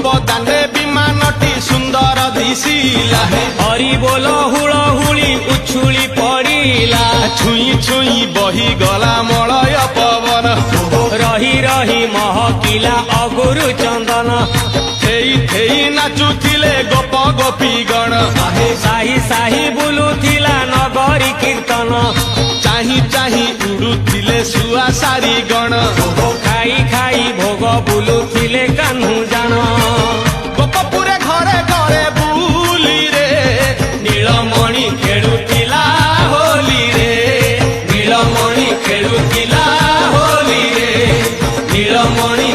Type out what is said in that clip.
गोपदाने विमानटी सुंदर दिशिला हरि बोल हुलहुली उछुली पड़िला छुई छुई बही गला मलय पवन रही रही महकिला अगुरु चंदन थेई थेई नाचुथिले गोप गोपी गण साही साही बुलुथिला नगरी कीर्तन चाही चाही उड़ुथिले सुआ सारी गण खाई खाई भोग बुलुथिले कान्हू जान गोपपुरे घरे घरे बुली रे नीलमणि खेलुथिला होली रे नीलमणि खेलुथिला होली रे नीलमणि